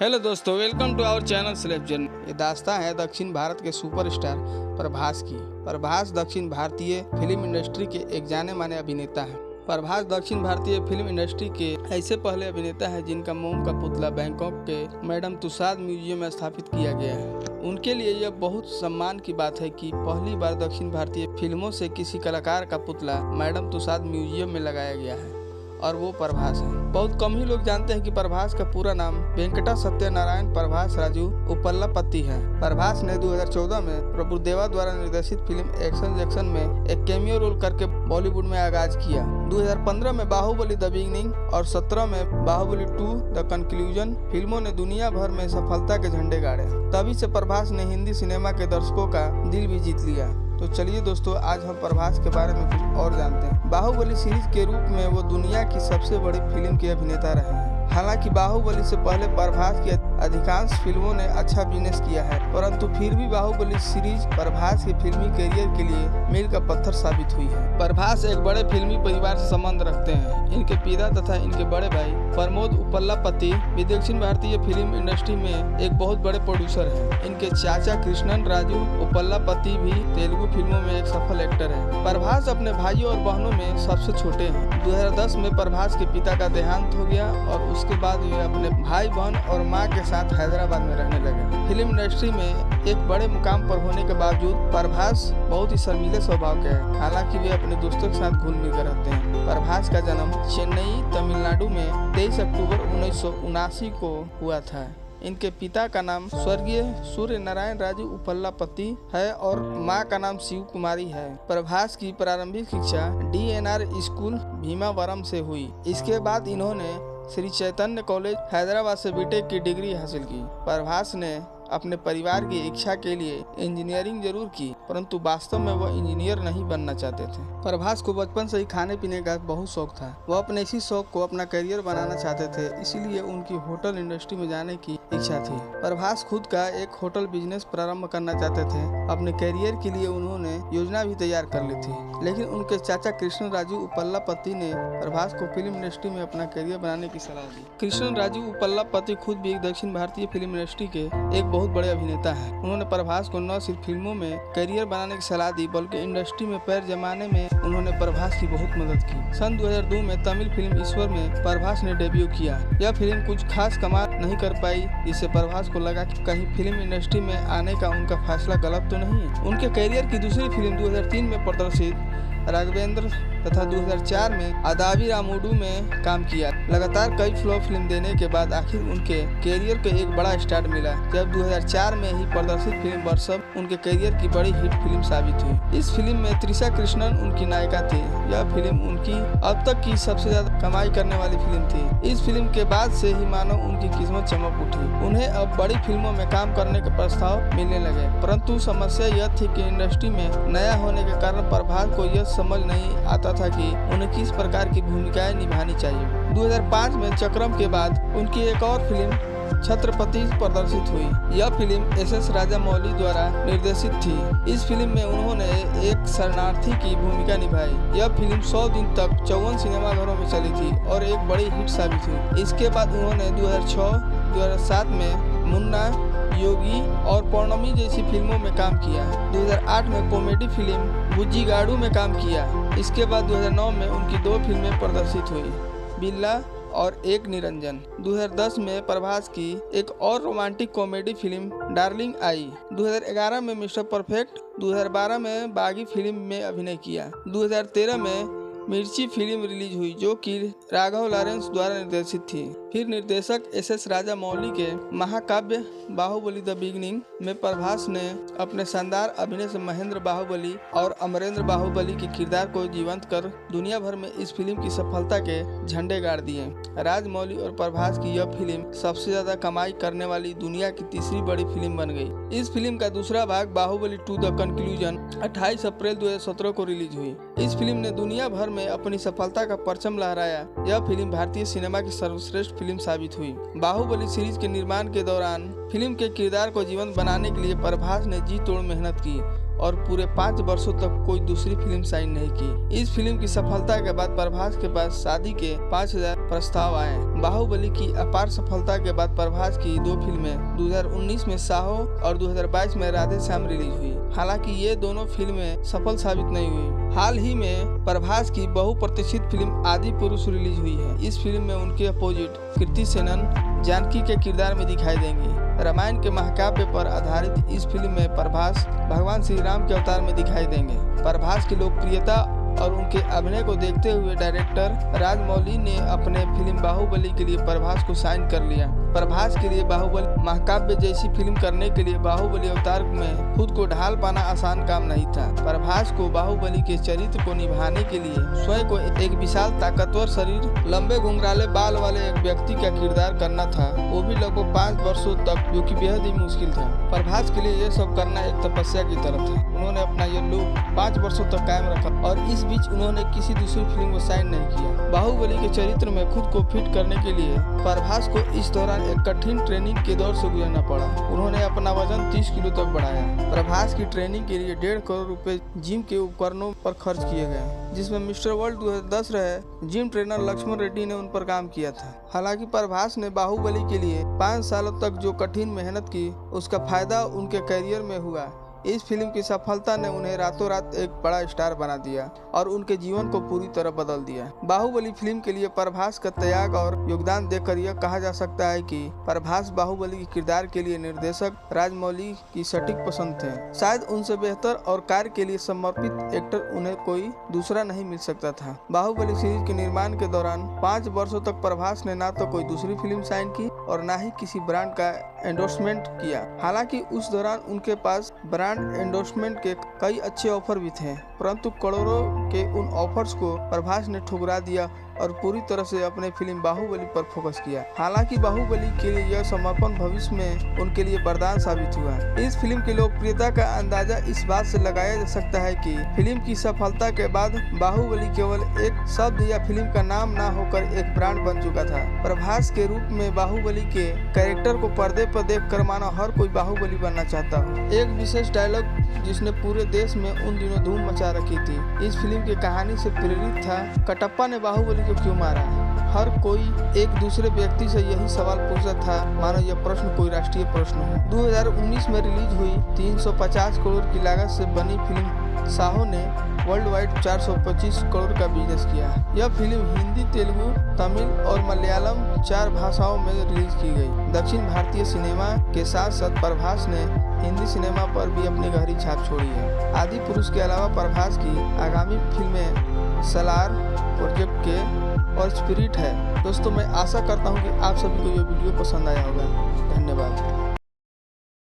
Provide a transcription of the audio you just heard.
Hello दोस्तों, welcome to our channel slap journey. ये दास्तां है दक्षिण भारत के सुपरस्टार प्रभास की। प्रभास दक्षिण भारतीय फिल्म इंडस्ट्री के एक जाने माने अभिनेता हैं। प्रभास दक्षिण भारतीय फिल्म इंडस्ट्री के ऐसे पहले अभिनेता है जिनका मोम का पुतला बैंकॉक के मैडम तुसाद म्यूजियम में स्थापित किया गया है। उनके लिए यह बहुत सम्मान की बात है कि पहली बार दक्षिण भारतीय फिल्मों से किसी कलाकार का पुतला मैडम तुसाद म्यूजियम में लगाया गया है, और वो प्रभास है। बहुत कम ही लोग जानते हैं कि प्रभास का पूरा नाम वेंकटा सत्यनारायण प्रभास राजू उपल्लापति है। प्रभास ने 2014 में प्रभुदेवा द्वारा निर्देशित फिल्म एक्शन जैक्शन में एक कैमियो रोल करके बॉलीवुड में आगाज किया। 2015 में बाहुबली द बिगिनिंग और 17 में बाहुबली 2 द कंक्लूजन फिल्मों ने दुनिया भर में सफलता के झंडे गाड़े। तभी से प्रभास ने हिंदी सिनेमा के दर्शकों का दिल भी जीत लिया। तो चलिए दोस्तों, आज हम प्रभास के बारे में कुछ और जानते हैं। बाहुबली सीरीज के रूप में वो दुनिया की सबसे बड़ी फिल्म के अभिनेता रहे हैं। हालांकि बाहुबली से पहले प्रभास की अधिकांश फिल्मों ने अच्छा बिजनेस किया है, परंतु फिर भी बाहुबली सीरीज प्रभास के फिल्मी करियर के लिए मील का पत्थर साबित हुई है। प्रभास एक बड़े फिल्मी परिवार से संबंध रखते हैं। इनके पिता तथा इनके बड़े भाई प्रमोद उपल्लापति भी दक्षिण भारतीय फिल्म इंडस्ट्री में एक बहुत बड़े प्रोड्यूसर हैं। इनके चाचा कृष्णन राजू उपल्लापति भी तेलुगु फिल्मों में एक सफल एक्टर है। प्रभास अपने भाइयों और बहनों में सबसे छोटे हैं। 2010 में प्रभास के पिता का देहांत हो गया और उसके बाद वे अपने भाई बहन और मां के साथ हैदराबाद में रहने लगे। फिल्म इंडस्ट्री में एक बड़े मुकाम पर होने के बावजूद प्रभास बहुत ही शर्मीले स्वभाव के हैं। हालांकि वे अपने दोस्तों के साथ घुल मिल कर रहते हैं। प्रभास का जन्म चेन्नई तमिलनाडु में 23 अक्टूबर 1979 को हुआ था। इनके पिता का नाम स्वर्गीय सूर्य नारायण राजू उपल्लापति है और मां का नाम शिव कुमारी है। प्रभास की प्रारंभिक शिक्षा DNR स्कूल भीमावरम से हुई। इसके बाद इन्होंने श्री चैतन्य कॉलेज हैदराबाद से बीटेक की डिग्री हासिल की। प्रभास ने अपने परिवार की इच्छा के लिए इंजीनियरिंग जरूर की, परंतु वास्तव में वह इंजीनियर नहीं बनना चाहते थे। प्रभास को बचपन से ही खाने पीने का बहुत शौक था। वह अपने इसी शौक को अपना करियर बनाना चाहते थे, इसीलिए उनकी होटल इंडस्ट्री में जाने की इच्छा थी। प्रभास खुद का एक होटल बिजनेस प्रारंभ करना चाहते थे। अपने करियर के लिए उन्होंने योजना भी तैयार कर ली थी, लेकिन उनके चाचा कृष्ण राजू उपल्लापति ने प्रभास को फिल्म इंडस्ट्री में अपना करियर बनाने की सलाह दी। कृष्ण राजू उपल्लापति खुद भी दक्षिण भारतीय फिल्म इंडस्ट्री के एक बहुत बड़े अभिनेता हैं। उन्होंने प्रभास को न सिर्फ फिल्मों में करियर बनाने की सलाह दी, बल्कि इंडस्ट्री में पैर जमाने में उन्होंने प्रभास की बहुत मदद की। सन 2002 में तमिल फिल्म ईश्वर में प्रभास ने डेब्यू किया। यह फिल्म कुछ खास कमाल नहीं कर पाई, जिससे प्रभास को लगा कि कहीं फिल्म इंडस्ट्री में आने का उनका फैसला गलत तो नहीं है। उनके करियर की दूसरी फिल्म 2003 में प्रदर्शित राघवेंद्र तथा 2004 में आदावी रामुडू में काम किया। लगातार कई फ्लॉप फिल्म देने के बाद आखिर उनके करियर को एक बड़ा स्टार्ट मिला, जब 2004 में ही प्रदर्शित फिल्म वर्षम उनके करियर की बड़ी हिट फिल्म साबित हुई। इस फिल्म में त्रिशा कृष्णन उनकी नायिका थी। यह फिल्म उनकी अब तक की सबसे ज्यादा कमाई करने वाली फिल्म थी। इस फिल्म के बाद से ही मानो उनकी किस्मत चमक उठी। उन्हें अब बड़ी फिल्मों में काम करने के प्रस्ताव मिलने लगे, परंतु समस्या यह थी कि इंडस्ट्री में नया होने के कारण प्रभास को यह समझ नहीं आता था कि उन्हें किस प्रकार की भूमिकाएं निभानी चाहिए। 2005 में चक्रम के बाद उनकी एक और फिल्म छत्रपति प्रदर्शित हुई। यह फिल्म SS राजामौली द्वारा निर्देशित थी। इस फिल्म में उन्होंने एक शरणार्थी की भूमिका निभाई। यह फिल्म 100 दिन तक 54 सिनेमाघरों में चली थी और एक बड़ी हिट साबित हुई। इसके बाद उन्होंने 2006-2007 में मुन्ना, योगी और पौर्णमी जैसी फिल्मों में काम किया। 2008 में कॉमेडी फिल्म बुज्जीगाड़ू में काम किया। इसके बाद 2009 में उनकी 2 फिल्में प्रदर्शित हुई, बिल्ला और एक निरंजन। 2010 में प्रभास की एक और romantic comedy film darling I. 2011 में मिस्टर परफेक्ट, 2012 में बागी फिल्म में अभिनय किया। 2013 में मिर्ची फिल्म रिलीज हुई, जो कि राघव लॉरेंस द्वारा निर्देशित थी। फिर निर्देशक SS राजामौली के महाकाव्य बाहुबली द बिगिनिंग में प्रभास ने अपने शानदार अभिनय से महेंद्र बाहुबली और अमरेंद्र बाहुबली के किरदार को जीवंत कर दुनिया भर में इस फिल्म की सफलता के झंडे गाड़ दिए। राजमौली और प्रभास की यह फिल्म सबसे ज्यादा कमाई करने वाली दुनिया की तीसरी बड़ी फिल्म बन गई। इस फिल्म का दूसरा भाग बाहुबली 2 द कंक्लूजन 28 अप्रैल 2017 को रिलीज हुई। इस फिल्म ने दुनिया भर में अपनी सफलता का परचम लहराया। यह फिल्म भारतीय सिनेमा की सर्वश्रेष्ठ फिल्म साबित हुई। बाहुबली सीरीज के निर्माण के दौरान फिल्म के किरदार को जीवंत बनाने के लिए प्रभास ने जी तोड़ मेहनत की और पूरे 5 वर्षों तक कोई दूसरी फिल्म साइन नहीं की। इस फिल्म की सफलता के बाद प्रभास के पास शादी के 5000 प्रस्ताव आए। बाहुबली की अपार सफलता के बाद प्रभास की 2 फिल्में 2019 में साहो और 2022 में राधे श्याम रिलीज हुई। हालांकि ये दोनों फिल्में सफल साबित नहीं हुई। हाल ही में प्रभास की बहुप्रतीक्षित फिल्म आदि पुरुष रिलीज हुई है। इस फिल्म में उनके अपोजिट कृति सेनन जानकी के किरदार में दिखाई देंगी। रामायण के महाकाव्य पर आधारित इस फिल्म में प्रभास भगवान श्री राम के अवतार में दिखाई देंगे। प्रभास की लोकप्रियता और उनके अभिनय को देखते हुए डायरेक्टर राजमौली ने अपने फिल्म बाहुबली के लिए प्रभास को साइन कर लिया। प्रभास के लिए बाहुबली महाकाव्य जैसी फिल्म करने के लिए बाहुबली अवतार में खुद को ढाल पाना आसान काम नहीं था। प्रभास को बाहुबली के चरित्र को निभाने के लिए स्वयं को एक विशाल ताकतवर शरीर, लंबे घुंघराले बाल वाले एक व्यक्ति का किरदार करना था, वो भी लगभग 5 वर्षों तक, जो कि बेहद ही मुश्किल था। प्रभास के लिए यह सब करना एक तपस्या की तरह था। उन्होंने अपना यह लुक 5 वर्षों तक कायम रखा और इस बीच उन्होंने किसी दूसरी फिल्म को साइन नहीं किया। बाहुबली के चरित्र में खुद को फिट करने के लिए प्रभास को इस दौरान एक कठिन ट्रेनिंग के दौर से गुजरना पड़ा। उन्होंने अपना वजन 30 किलो तक बढ़ाया। प्रभास की ट्रेनिंग के लिए 1.5 करोड़ रुपए जिम के उपकरणों पर खर्च किए गए, जिसमें मिस्टर वर्ल्ड 2010 रहे जिम ट्रेनर लक्ष्मण रेड्डी ने उन पर काम किया था। हालांकि प्रभास ने बाहुबली के लिए 5 सालों तक जो कठिन मेहनत की, उसका फायदा उनके करियर में हुआ। इस फिल्म की सफलता ने उन्हें रातों रात एक बड़ा स्टार बना दिया और उनके जीवन को पूरी तरह बदल दिया। बाहुबली फिल्म के लिए प्रभास का त्याग और योगदान देखकर यह कहा जा सकता है कि प्रभास बाहुबली के किरदार के लिए निर्देशक राजमौली की सटीक पसंद थे। शायद उनसे बेहतर और कार्य के लिए समर्पित एक्टर उन्हें कोई दूसरा नहीं मिल सकता था। बाहुबली सीरीज के निर्माण के दौरान 5 वर्षों तक प्रभास ने ना तो कोई दूसरी फिल्म साइन की और ना ही किसी ब्रांड का एंडोर्समेंट किया। हालांकि उस दौरान उनके पास ब्रांड एंडोर्समेंट के कई अच्छे ऑफर भी थे, परंतु करोड़ों के उन ऑफर्स को प्रभास ने ठुकरा दिया और पूरी तरह से अपने फिल्म बाहुबली पर फोकस किया। हालांकि बाहुबली के लिए यह समर्पण भविष्य में उनके लिए वरदान साबित हुआ। इस फिल्म की लोकप्रियता का अंदाजा इस बात से लगाया जा सकता है कि फिल्म की सफलता के बाद बाहुबली केवल एक शब्द या फिल्म का नाम ना होकर एक ब्रांड बन चुका था। प्रभास के रूप में बाहुबली के कैरेक्टर को पर्दे पर देखकर मानो हर कोई बाहुबली बनना चाहता हो। एक विशेष डायलॉग जिसने पूरे देश में उन दिनों धूम मचा रखी थी, इस फिल्म की कहानी से प्रेरित था, कटप्पा ने बाहुबली को क्यों मारा? हर कोई एक दूसरे व्यक्ति से यही सवाल पूछा था, मानो यह प्रश्न कोई राष्ट्रीय प्रश्न हो। 2019 में रिलीज हुई 350 करोड़ की लागत से बनी फिल्म साहो ने वर्ल्ड वाइड 425 करोड़ का बिजनेस किया। यह फिल्म हिंदी, तेलुगु, तमिल और मलयालम 4 भाषाओं में रिलीज की गई। दक्षिण भारतीय सिनेमा के साथ साथ प्रभास ने हिंदी सिनेमा पर भी अपनी गहरी छाप छोड़ी है। आदि पुरुष के अलावा प्रभास की आगामी फिल्में सलार, प्रोजेक्ट के और स्पिरिट है। दोस्तों, मैं आशा करता हूँ कि आप सभी को यह वीडियो पसंद आया होगा।